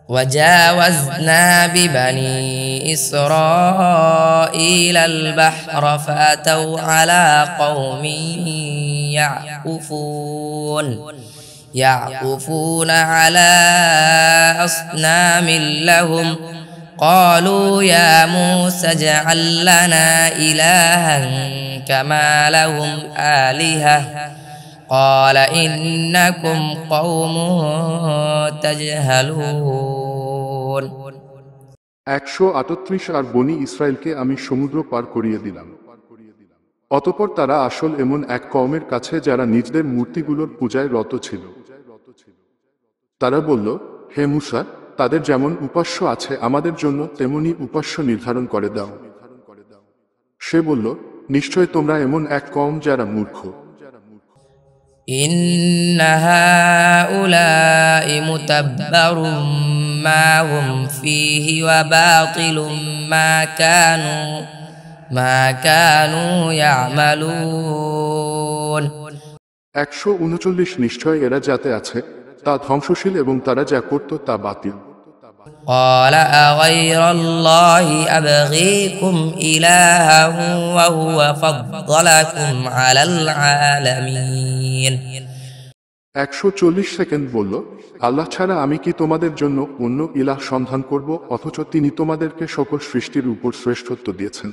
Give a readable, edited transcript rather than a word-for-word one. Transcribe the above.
وجاوزنا ببني إسرائيل البحر فأتوا على قوم يعكفون على أصنام لهم قالوا يا موسى اجعل لنا إلها كما لهم آلهة قال إنكم قوم تجهلون 138 আর বনি ইসরায়েলকে আমি সমুদ্র পার করিয়ে দিলাম। অতঃপর তারা আসল এমন এক কওমের কাছে যারা নিজেদের মূর্তিগুলোর পূজায় রত ছিল। তারা বলল, হে মূসা, তাদের যেমন উপাস্য আছে আমাদের জন্য তেমনি উপাস্য নির্ধারণ করে দাও। সে বলল, নিশ্চয় তোমরা এমন এক কওম যারা মূর্খ। إن هؤلاء متبر ما هم فيه وباطل ما كانوا يعملون 139 নিশ্চয় এরা যাতে আছে তা ধ্বংসশীল এবং তারা যা করত তা বাতিল। قال أغير الله أبغيكم إلها وهو فضلكم على العالمين 140 সেকেন্ড বলল, আল্লাহ ছাড়া আমি কি তোমাদের জন্য অন্য ইলাহ সন্ধান করব অথচ তিনি তোমাদেরকে সকল সৃষ্টির উপর শ্রেষ্ঠত্ব দিয়েছেন।